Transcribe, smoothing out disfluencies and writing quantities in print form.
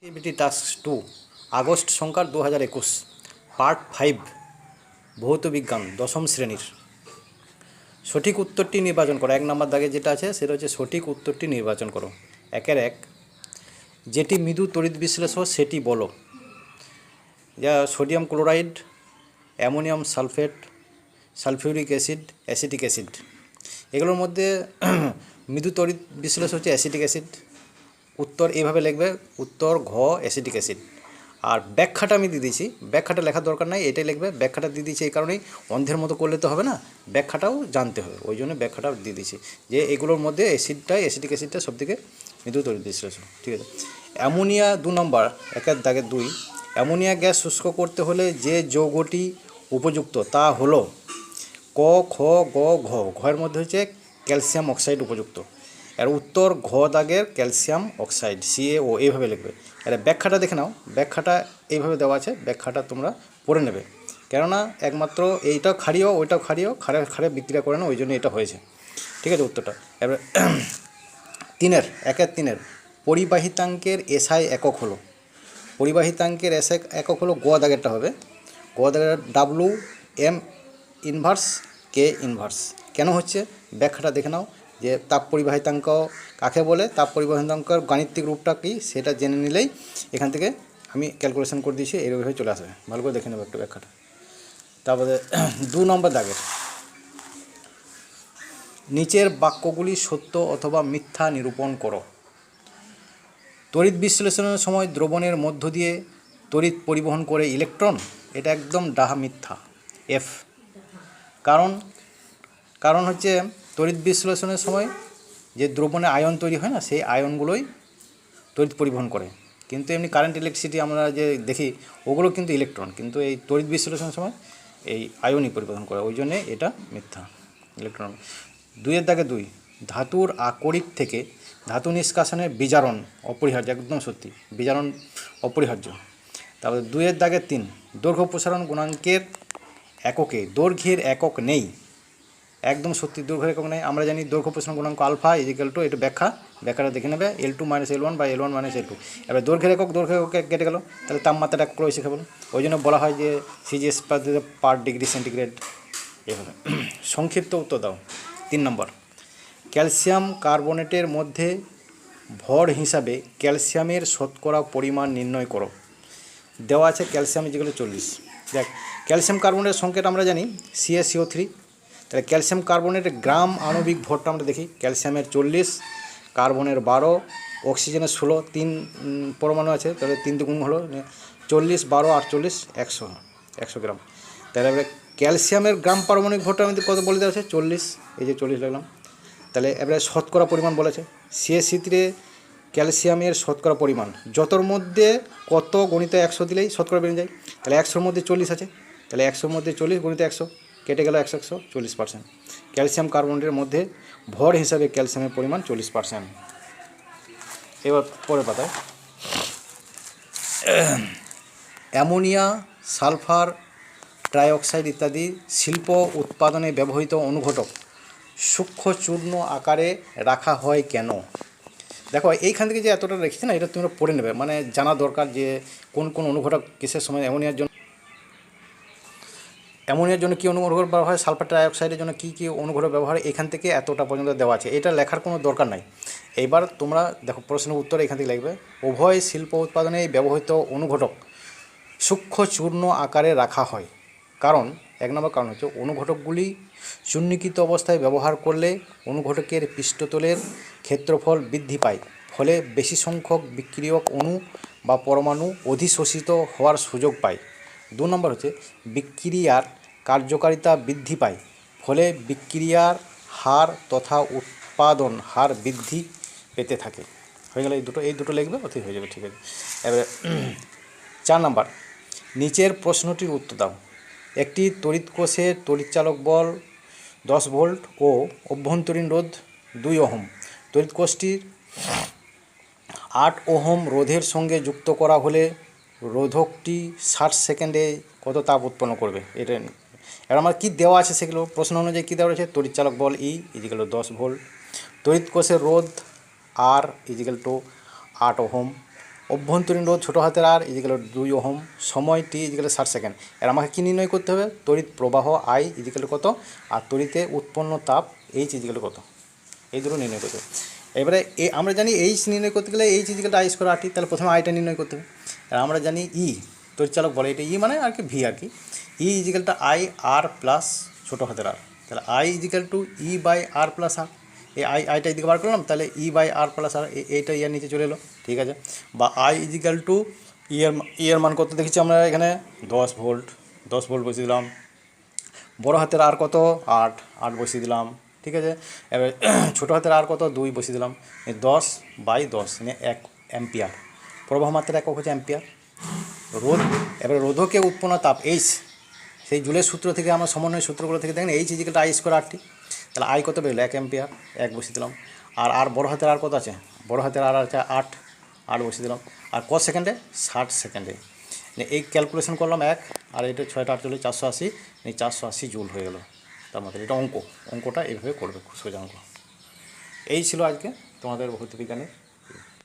ABT task 2 August সংখ্যার 2021 part 5 ভৌত বিজ্ঞান দশম শ্রেণীর। সঠিক উত্তরটি নির্বাচন করো। 1 নম্বর দাগে যেটা আছে সেটা হচ্ছে সঠিক উত্তরটি নির্বাচন করো। 1 যেটি মৃদু তড়িৎ বিশ্লেষ্য সেটি বলো। যা sodium chloride, ammonium sulphate, sulphuric acid, acetic acid. এগুলোর মধ্যে মৃদু তড়িৎ বিশ্লেষ্য হচ্ছে অ্যাসিটিক অ্যাসিড। উত্তর এইভাবে লিখবে, উত্তর ঘ অ্যাসিটিক অ্যাসিড। আর ব্যাখ্যাটা আমি দিয়ে দিয়েছি, ব্যাখ্যাটা লেখার দরকার নাই, এটাই লিখবে। ব্যাখ্যাটা দিয়ে দিয়েছি এই কারণেই, অন্ধের মতো করলে তো হবে না, ব্যাখ্যাটাও জানতে হবে, ওই জন্য ব্যাখ্যাটা দিয়ে দিয়েছি যে এগুলোর মধ্যে অ্যাসিটিক অ্যাসিডটা সবথেকে মৃদু তড়িৎ বিশ্লেষ্য। ঠিক আছে। অ্যামোনিয়া 2 নম্বর, 1 দাগে 2। অ্যামোনিয়া গ্যাস শুষ্ক করতে হলে যে যৌগটি উপযুক্ত তা হলো ক, খ, গ, ঘ। ঘয়ের মধ্যে হচ্ছে ক্যালসিয়াম অক্সাইড উপযুক্ত। এর উত্তর ঘ দাগের ক্যালসিয়াম অক্সাইড, CaO এইভাবে লিখবে। এর ব্যাখ্যাটা দেখে নাও, ব্যাখ্যাটা এইভাবে দেওয়া আছে, ব্যাখ্যাটা তোমরা পড়ে নেবে, কেননা একমাত্র এইটাও ক্ষারীয় ওইটাও ক্ষারীয়, ক্ষারে ক্ষারে বিক্রিয়া করে না, ওই জন্য এটা হয়েছে। ঠিক আছে উত্তরটা। এবার 3 পরিবাহিতাঙ্কের SI একক হলো। পরিবাহিতাঙ্কের SI একক হলো গ দাগেরটা হবে, গ দাগের WM ইনভার্স K ইনভার্স। কেন হচ্ছে ব্যাখ্যাটা দেখে নাও, যে তাপ পরিবাহিতাঙ্ক কাকে বলে, তাপ পরিবাহিতাঙ্কের গাণিতিক রূপটা কী সেটা জেনে নিলেই এখান থেকে আমি ক্যালকুলেশন করে দিয়েছি, এইভাবে চলে আসবে। ভালো করে দেখে নেবো একটু ব্যাখ্যাটা। তারপরে 2 নম্বর দাগের নিচের বাক্যগুলি সত্য অথবা মিথ্যা নিরূপণ করো। তড়িৎ বিশ্লেষণের সময় দ্রবণের মধ্য দিয়ে তড়িৎ পরিবহন করে ইলেকট্রন, এটা একদম ডাহা মিথ্যা, F। কারণ হচ্ছে তড়িৎ বিশ্লেষণের সময় যে দ্রবণে আয়ন তৈরি হয় না, সেই আয়নগুলোই তড়িৎ পরিবহন করে। কিন্তু এমনি কারেন্ট ইলেকট্রিসিটি আমরা যে দেখি ওগুলো কিন্তু ইলেকট্রন, কিন্তু এই তড়িৎ বিশ্লেষণের সময় এই আয়নই পরিবহন করে, ওই জন্যে এটা মিথ্যা, ইলেকট্রন। 2 দাগে 2 ধাতুর আকরিক থেকে ধাতু নিষ্কাশনের বিজারণ অপরিহার্য, একদম সত্যি, বিজারণ অপরিহার্য। তারপরে 2 দাগে 3 দৈর্ঘ্য প্রসারণ গুণাঙ্কের এককে দৈর্ঘ্যের একক নেই, একদম সত্যি, দৈর্ঘ্যের একক নেই। আমরা জানি দৈর্ঘ্য প্রসারণ গুণাঙ্ক আলফা ইজিক্যাল টু, এটা ব্যাখ্যাটা দেখে নেবে, L2 - L1 বা L1 - L2। এবার দৈর্ঘ্যের একক কেটে গেল, তাহলে তাপমাত্রাটা ক্রয় শিখে বলো, ওই জন্য বলা হয় যে CGS পার ডিগ্রি সেন্টিগ্রেড এভাবে। সংক্ষিপ্ত উত্তর দাও। 3 নম্বর ক্যালসিয়াম কার্বনেটের মধ্যে ভর হিসাবে ক্যালসিয়ামের শতকরা পরিমাণ নির্ণয় করো। দেওয়া আছে ক্যালসিয়াম যেগুলো 40। দেখ, ক্যালসিয়াম কার্বনেটের সংকেত আমরা জানি CaCO3, তাহলে ক্যালসিয়াম কার্বনেটের গ্রাম আণবিক ভরটা আমরা দেখি, ক্যালসিয়ামের 40, কার্বনের 12, অক্সিজেনের 16, 3 পরমাণু আছে, তাহলে 3 গুণ হলো 40, 12, 48, 100 গ্রাম। তাহলে এবারে ক্যালসিয়ামের গ্রাম পারমাণবিক ভরটা আমাদের কত বলে দেওয়া আছে 40, এই যে 40 লাগলাম। তাহলে এবারে শতকরা পরিমাণ বলেছে, CaC3 ক্যালসিয়ামের শতকরা পরিমাণ যতর মধ্যে কত গণিত 100 দিলেই শতকরা বেড়ে যায়, তাহলে 100-র মধ্যে 40 আছে, তাহলে 100-র মধ্যে 40 গণিত 100 কেটে গেল, 100 40%। ক্যালসিয়াম কার্বনেটের মধ্যে ভর হিসাবে ক্যালসিয়ামের পরিমাণ 40%। এবার পরের পাতায় অ্যামোনিয়া, সালফার ট্রাইঅক্সাইড ইত্যাদি শিল্প উৎপাদনে ব্যবহৃত অনুঘটক সূক্ষ্ম চূর্ণ আকারে রাখা হয় কেন? দেখো এইখান থেকে যে এতটা রেখেছি না, এটা তোমরা পড়ে নেবে, মানে জানা দরকার যে কোন কোন অনুঘটক কিসের সময় অ্যামোনিয়ার জন্য কী অনুঘটক ব্যবহার হয়, সালফার ট্রাইঅক্সাইডের জন্য কী কী অনুঘটক ব্যবহার হয়, এখান থেকে এতটা পর্যন্ত দেওয়া আছে, এটা লেখার কোনো দরকার নাই। এইবার তোমরা দেখো প্রশ্নের উত্তর এখান থেকে লিখবে, উভয় শিল্প উৎপাদনে ব্যবহৃত অনুঘটক সূক্ষ্ম চূর্ণ আকারে রাখা হয়। কারণ 1 নম্বর কারণ হচ্ছে অনুঘটকগুলি চূর্ণীকৃত অবস্থায় ব্যবহার করলে অনুঘটকের পৃষ্ঠতলের ক্ষেত্রফল বৃদ্ধি পায়, ফলে বেশি সংখ্যক বিক্রিয়ক অণু বা পরমাণু অধিশোষিত হওয়ার সুযোগ পায়। 2 নম্বর হচ্ছে বিক্রিয়ার কার্যকারিতা বৃদ্ধি পায়, ফলে বিক্রিয়ার হার তথা উৎপাদন হার বৃদ্ধি পেতে থাকে। হয়ে গেল এই দুটো লিখবে, অতি হয়ে যাবে। ঠিক আছে। এবারে 4 নম্বর নিচের প্রশ্নটির উত্তর দাও। একটি তড়িৎ কোষের তড়িৎচালক বল 10 ভোল্ট ও অভ্যন্তরীণ রোধ 2 ওহম। তড়িৎ কোষটির 8 ওহম রোধের সঙ্গে যুক্ত করা হলে রোধকটি 60 সেকেন্ডে কত তাপ উৎপন্ন করবে? এটা এবার আমার কী দেওয়া আছে সেগুলো প্রশ্ন অনুযায়ী কী দেওয়া রয়েছে, তড়িৎচালক বল E = 10 ভোল্ট, তড়িৎ কোষের রোধ R = 8 ওহম, অভ্যন্তরীণ রোধ ছোটো হাতের আর ইজিক্যাল 2 ওহম, সময় টি ইজিক্যাল 60 সেকেন্ড। এর আমাকে কী নির্ণয় করতে হবে? তড়িৎ প্রবাহ আই ইজিক্যাল কত আর তড়িতে উৎপন্ন তাপ এইচ ইজিক্যাল কত, এই দুটো নির্ণয় করতে হবে। এবারে আমরা জানি এইচ নির্ণয় করতে গেলে এইচ ইজিক্যাল আই স্কোয়ার আর টি, তাহলে প্রথমে আইটা নির্ণয় করতে হবে। আর আমরা জানি ই তড়িৎচালক বলে, এটা ই মানে আর কি ভি আর কি, ই ইজিক্যালটা আই আর প্লাস ছোটো হাতের আর, তাহলে I equal to E by R plus r, এই আইটা এদিকে বার করলাম, তাহলে ই বাই আর প্লাস আর এইটা ইয়ার নিচে চলে এলো, ঠিক আছে। বা আই ইজিক্যাল টু ইয়ের মান কত দেখেছি আমরা এখানে 10 ভোল্ট, 10 ভোল্ট বসিয়ে দিলাম। বড় হাতের আর কত 8 বসিয়ে দিলাম, ঠিক আছে। এবার ছোটো হাতের আর কত 2 বসিয়ে দিলাম। 10 বাই 10 মানে 1 অ্যাম্পিয়ার, প্রবাহ মাত্রার একক হচ্ছে অ্যাম্পিয়ার। রোধ, এবার রোধকে উৎপন্ন তাপ এইচ, সেই জুলের সূত্র থেকে আমরা সমন্বয় সূত্রগুলো থেকে দেখেন এইচ ইজিক্যাল আই স্কোয়ার আর টি, তাহলে আই কত বেরোলো 1 অ্যাম্পিয়ার, 1 বসিয়ে দিলাম। আর বড় হাতের আর কত আছে, বড় হাতের আর আছে 8 বসিয়ে দিলাম। আর কত সেকেন্ডে? 60 সেকেন্ডে। এই ক্যালকুলেশন করলাম 1 আর এটা 6 × 8 = 480, 480 জুল হয়ে গেলো। তার মধ্যে এটা অঙ্কটা এইভাবে করবে, সোজা অঙ্ক। এই ছিল আজকে তোমাদের ভৌত বিজ্ঞানের